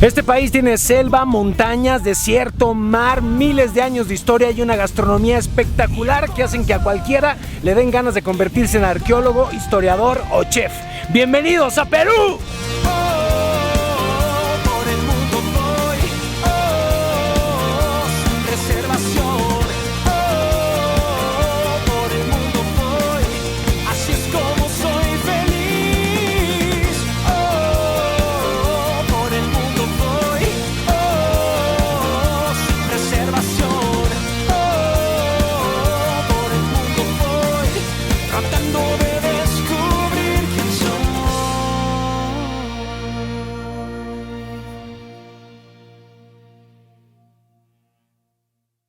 Este país tiene selva, montañas, desierto, mar, miles de años de historia y una gastronomía espectacular que hacen que a cualquiera le den ganas de convertirse en arqueólogo, historiador o chef. ¡Bienvenidos a Perú!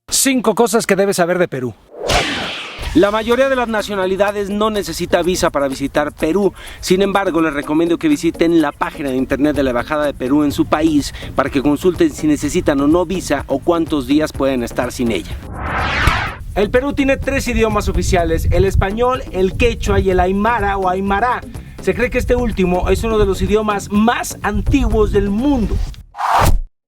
Cinco cosas que debes saber de Perú. La mayoría de las nacionalidades no necesita visa para visitar Perú. Sin embargo, les recomiendo que visiten la página de internet de la Embajada de Perú en su país para que consulten si necesitan o no visa o cuántos días pueden estar sin ella. El Perú tiene 3 idiomas oficiales: el español, el quechua y el aymara o aymará. Se cree que este último es uno de los idiomas más antiguos del mundo.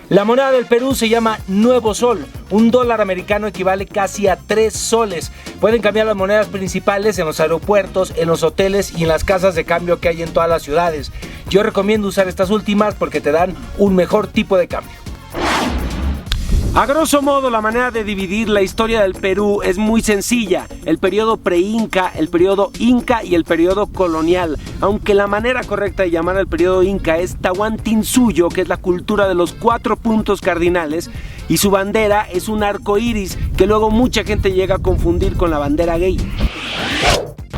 La moneda del Perú se llama Nuevo Sol. Un dólar americano equivale casi a 3 soles. Pueden cambiar las monedas principales en los aeropuertos, en los hoteles y en las casas de cambio que hay en todas las ciudades. Yo recomiendo usar estas últimas porque te dan un mejor tipo de cambio. A grosso modo, la manera de dividir la historia del Perú es muy sencilla: el periodo pre-inca, el periodo inca y el periodo colonial. Aunque la manera correcta de llamar al periodo inca es Tahuantinsuyo, que es la cultura de los 4 puntos cardinales, y su bandera es un arco iris, que luego mucha gente llega a confundir con la bandera gay.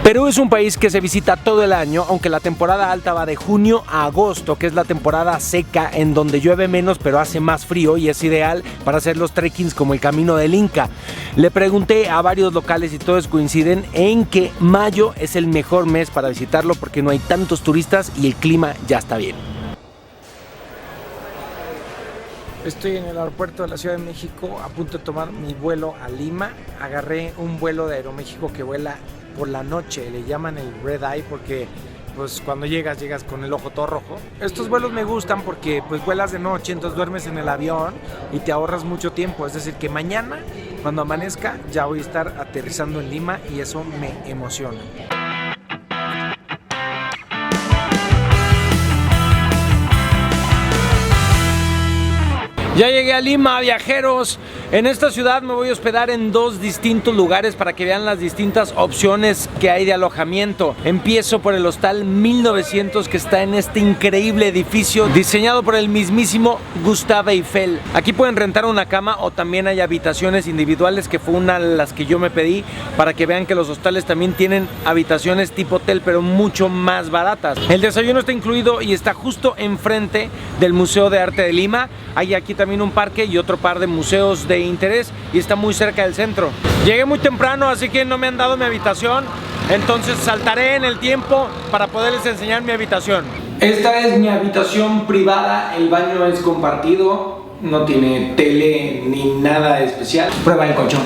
Perú es un país que se visita todo el año, aunque la temporada alta va de junio a agosto, que es la temporada seca en donde llueve menos pero hace más frío y es ideal para hacer los trekkings como el Camino del Inca. Le pregunté a varios locales y todos coinciden en que mayo es el mejor mes para visitarlo porque no hay tantos turistas y el clima ya está bien. Estoy en el aeropuerto de la Ciudad de México a punto de tomar mi vuelo a Lima. Agarré un vuelo de Aeroméxico que vuela por la noche, le llaman el Red Eye porque pues cuando llegas con el ojo todo rojo. Estos vuelos me gustan porque pues vuelas de noche, entonces duermes en el avión y te ahorras mucho tiempo. Es decir, que mañana cuando amanezca ya voy a estar aterrizando en Lima y eso me emociona. Ya llegué a Lima, viajeros. En esta ciudad me voy a hospedar en 2 distintos lugares para que vean las distintas opciones que hay de alojamiento. Empiezo por el Hostal 1900, que está en este increíble edificio diseñado por el mismísimo Gustave Eiffel. Aquí pueden rentar una cama o también hay habitaciones individuales, que fue una de las que yo me pedí, para que vean que los hostales también tienen habitaciones tipo hotel, pero mucho más baratas. El desayuno está incluido y está justo enfrente del Museo de Arte de Lima. Hay aquí también un parque y otro par de museos de interés y está muy cerca del centro. Llegué muy temprano, así que no me han dado mi habitación, entonces saltaré en el tiempo para poderles enseñar mi habitación. Esta es mi habitación privada, el baño es compartido, no tiene tele ni nada especial. Prueba el colchón.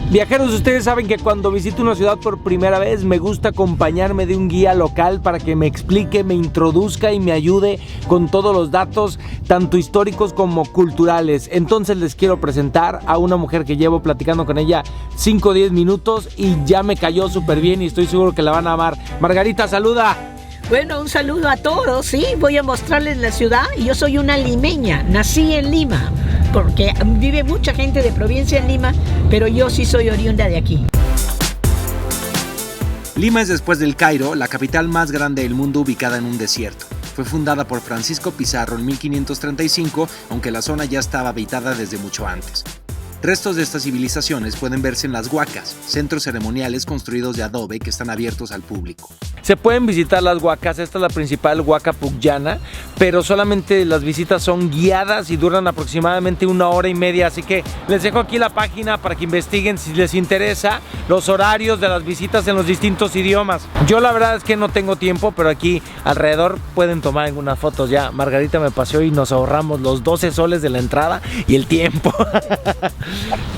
Viajeros, ustedes saben que cuando visito una ciudad por primera vez me gusta acompañarme de un guía local para que me explique, me introduzca y me ayude con todos los datos, tanto históricos como culturales. Entonces les quiero presentar a una mujer que llevo platicando con ella 5 o 10 minutos y ya me cayó súper bien y estoy seguro que la van a amar. Margarita, saluda. Bueno, un saludo a todos, sí, voy a mostrarles la ciudad. Yo soy una limeña, nací en Lima, porque vive mucha gente de provincia en Lima, pero yo sí soy oriunda de aquí. Lima es, después del Cairo, la capital más grande del mundo ubicada en un desierto. Fue fundada por Francisco Pizarro en 1535, aunque la zona ya estaba habitada desde mucho antes. Restos de estas civilizaciones pueden verse en las huacas, centros ceremoniales construidos de adobe que están abiertos al público. Se pueden visitar las huacas, esta es la principal huaca pucllana, pero solamente las visitas son guiadas y duran aproximadamente 1 hora y media, así que les dejo aquí la página para que investiguen si les interesa los horarios de las visitas en los distintos idiomas. Yo la verdad es que no tengo tiempo, pero aquí alrededor pueden tomar algunas fotos. Ya Margarita me paseó y nos ahorramos los 12 soles de la entrada y el tiempo.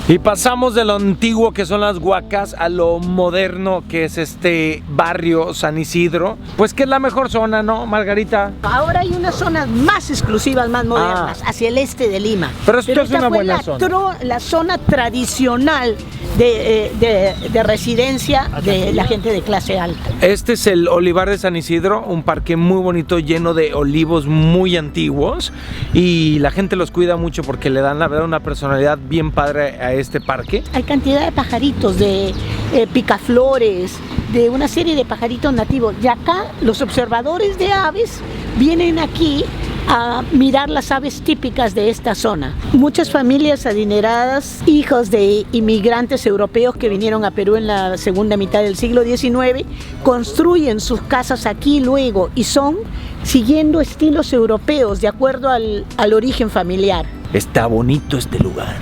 Y pasamos de lo antiguo que son las huacas a lo moderno que es este barrio San Isidro, pues que es la mejor zona, ¿no, Margarita? Ahora hay unas zonas más exclusivas, más modernas, hacia el este de Lima. Pero esto es esta una fue buena zona. La zona tradicional de residencia de la gente de clase alta. Este es el Olivar de San Isidro, un parque muy bonito lleno de olivos muy antiguos y la gente los cuida mucho porque le dan la verdad una personalidad bien padre a este parque. Hay cantidad de pajaritos, de picaflores, de una serie de pajaritos nativos. Y acá los observadores de aves vienen aquí a mirar las aves típicas de esta zona. Muchas familias adineradas, hijos de inmigrantes europeos que vinieron a Perú en la segunda mitad del siglo XIX, construyen sus casas aquí luego y son siguiendo estilos europeos de acuerdo al origen familiar. Está bonito este lugar.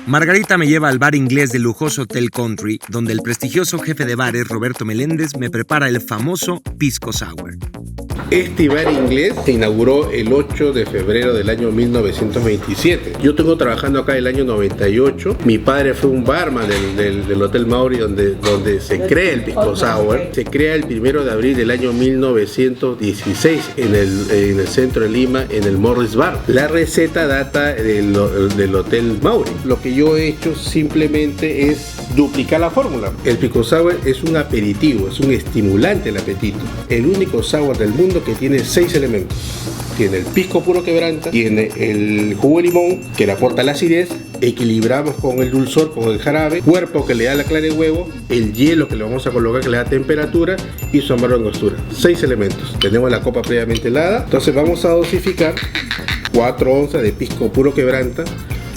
Margarita me lleva al bar inglés del lujoso Hotel Country, donde el prestigioso jefe de bares, Roberto Meléndez, me prepara el famoso Pisco Sour. Este bar inglés se inauguró el 8 de febrero del año 1927. Yo tengo trabajando acá el año 98. Mi padre fue un barman del Hotel Maury donde se crea el Pisco Sour. Se crea el 1 de abril del año 1916 en el centro de Lima, en el Morris Bar. La receta data del Hotel Maury. Lo que yo he hecho simplemente es duplicar la fórmula. El Pisco Sour es un aperitivo, es un estimulante al apetito. El único sour del mundo que tiene 6 elementos. Tiene el pisco puro quebranta, tiene el jugo de limón que le aporta la acidez, equilibramos con el dulzor, con el jarabe, cuerpo que le da la clara de huevo, el hielo que le vamos a colocar que le da temperatura y su amargo angostura. 6 elementos. Tenemos la copa previamente helada, entonces vamos a dosificar 4 onzas de pisco puro quebranta.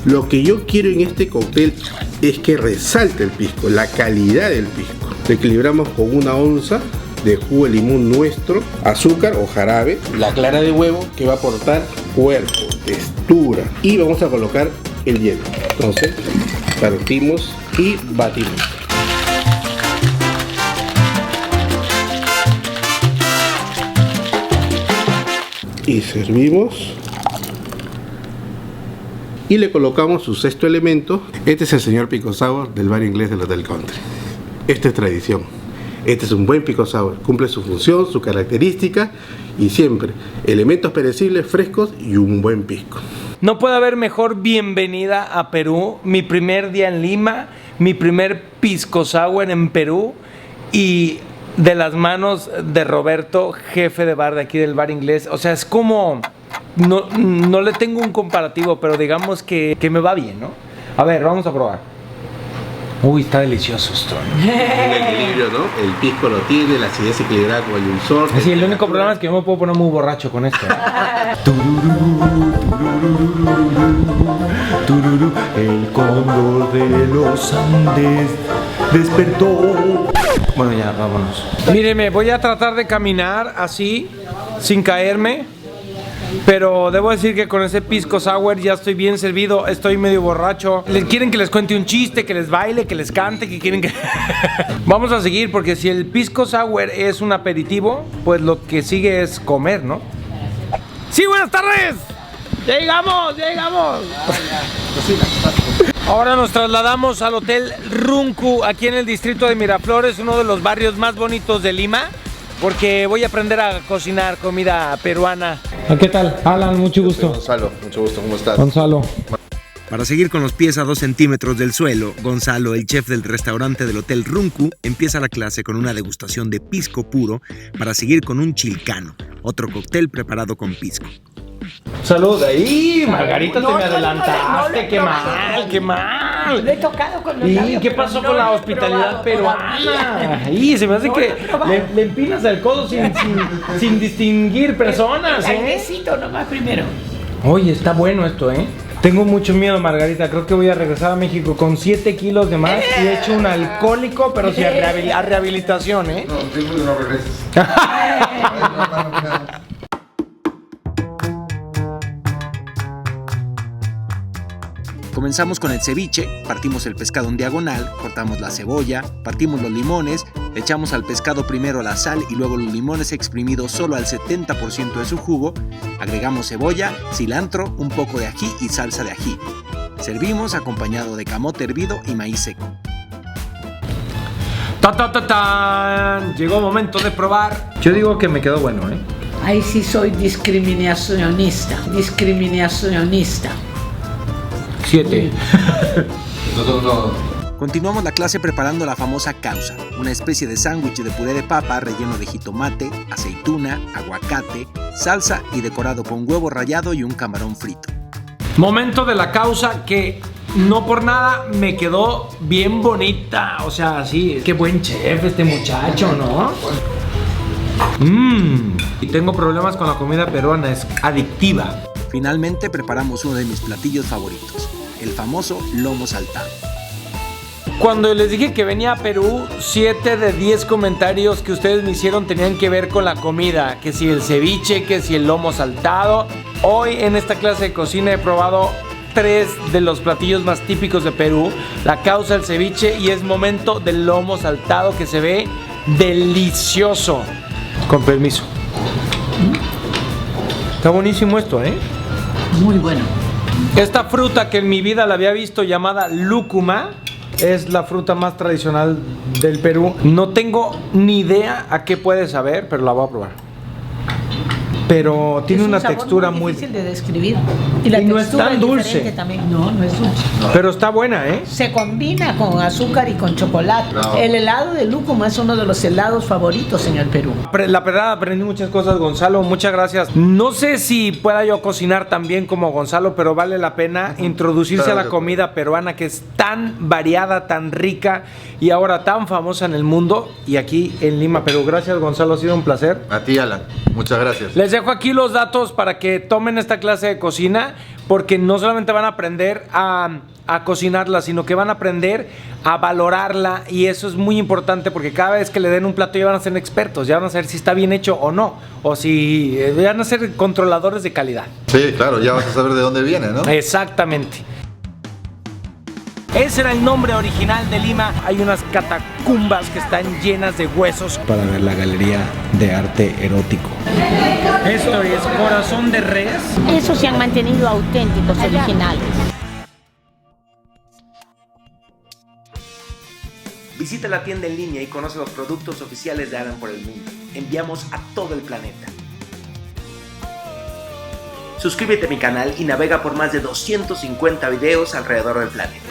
Lo que yo quiero en este cóctel es que resalte el pisco, la calidad del pisco. Lo equilibramos con 1 onza de jugo de limón nuestro, azúcar o jarabe, la clara de huevo que va a aportar cuerpo, textura y vamos a colocar el hielo. Entonces partimos y batimos. Y servimos. Y le colocamos su sexto elemento. Este es el señor Pisco Sour del bar inglés del Hotel Country. Esta es tradición. Este es un buen Pisco Sour. Cumple su función, su característica y siempre elementos perecibles, frescos y un buen pisco. No puede haber mejor bienvenida a Perú. Mi primer día en Lima, mi primer Pisco Sour en Perú y de las manos de Roberto, jefe de bar de aquí del bar inglés. O sea, es como... No le tengo un comparativo, pero digamos que me va bien, ¿no? A ver, vamos a probar. Uy, está delicioso esto. Un equilibrio, ¿no? El pisco lo tiene, la acidez equilibrada con el dulzor. Sí, el único problema es que yo me puedo poner muy borracho con esto. El cóndor de los Andes despertó. Bueno, ya, vámonos. Míreme, voy a tratar de caminar así, sin caerme. Pero debo decir que con ese Pisco Sour ya estoy bien servido, estoy medio borracho. ¿Quieren que les cuente un chiste, que les baile, que les cante, que quieren que...? Vamos a seguir porque si el Pisco Sour es un aperitivo, pues lo que sigue es comer, ¿no? ¡Sí, buenas tardes! ¡Ya llegamos, ya llegamos! Ahora nos trasladamos al Hotel Runku, aquí en el distrito de Miraflores, uno de los barrios más bonitos de Lima. Porque voy a aprender a cocinar comida peruana. ¿Qué tal? Alan, mucho gusto. Gonzalo, mucho gusto, ¿cómo estás? Gonzalo. Para seguir con los pies a 2 centímetros del suelo, Gonzalo, el chef del restaurante del Hotel Runku, empieza la clase con una degustación de pisco puro para seguir con un chilcano, otro cóctel preparado con pisco. Salud. ¡Ay, Margarita, No, te me no, adelantaste! no, ¡Qué no, mal, qué mal! Lo he tocado con los ¿Y labios, qué pero pasó no con la lo he hospitalidad probado peruana? todavía. Y se me hace No que lo he probado. le empinas el codo sin distinguir personas, El ¿eh? airecito nomás primero. Oye, está bueno esto, ¿eh? Tengo mucho miedo, Margarita. Creo que voy a regresar a México con 7 kilos de más y he hecho un alcohólico, pero sí a rehabilitación, ¿eh? No, seguro que no regreses. Comenzamos con el ceviche, partimos el pescado en diagonal, cortamos la cebolla, partimos los limones, le echamos al pescado primero la sal y luego los limones exprimidos solo al 70% de su jugo, agregamos cebolla, cilantro, un poco de ají y salsa de ají. Servimos acompañado de camote hervido y maíz seco. ¡Ta, ta, ta, tan! Llegó el momento de probar. Yo digo que me quedó bueno, ¿eh? Ahí sí soy discriminacionista. 7. No. Continuamos la clase preparando la famosa causa, una especie de sándwich de puré de papa relleno de jitomate, aceituna, aguacate, salsa y decorado con huevo rallado y un camarón frito. Momento de la causa que no por nada me quedó bien bonita. O sea, sí, qué buen chef este muchacho, ¿no? Y tengo problemas con la comida peruana, es adictiva. Finalmente preparamos uno de mis platillos favoritos, el famoso lomo saltado. Cuando les dije que venía a Perú, 7 de 10 comentarios que ustedes me hicieron tenían que ver con la comida. Que si el ceviche, que si el lomo saltado. Hoy en esta clase de cocina he probado 3 de los platillos más típicos de Perú. La causa, el ceviche y es momento del lomo saltado que se ve delicioso. Con permiso. Está buenísimo esto, ¿eh? Muy bueno. Esta fruta que en mi vida la había visto llamada lúcuma es la fruta más tradicional del Perú. No tengo ni idea a qué puede saber, pero la voy a probar. Pero tiene una textura muy difícil de describir. Y la y no es textura tan es dulce. diferente también. No, no es dulce. Pero está buena, ¿eh? Se combina con azúcar y con chocolate. No. El helado de lúcuma es uno de los helados favoritos en el Perú. La verdad aprendí muchas cosas, Gonzalo. Muchas gracias. No sé si pueda yo cocinar tan bien como Gonzalo, pero vale la pena introducirse a la comida peruana que es tan variada, tan rica y ahora tan famosa en el mundo y aquí en Lima, Perú. Gracias, Gonzalo. Ha sido un placer. A ti, Alan. Muchas gracias. Les dejo aquí los datos para que tomen esta clase de cocina, porque no solamente van a aprender a cocinarla, sino que van a aprender a valorarla, y eso es muy importante porque cada vez que le den un plato ya van a ser expertos, ya van a saber si está bien hecho o no, o si van a ser controladores de calidad. Sí, claro, ya vas a saber de dónde viene, ¿no? Exactamente. Ese era el nombre original de Lima. Hay unas catacumbas que están llenas de huesos para ver la galería de arte erótico. Esto es corazón de res. Esos se han mantenido auténticos, originales. Visita la tienda en línea y conoce los productos oficiales de Alan por el mundo. Enviamos a todo el planeta. Suscríbete a mi canal y navega por más de 250 videos alrededor del planeta.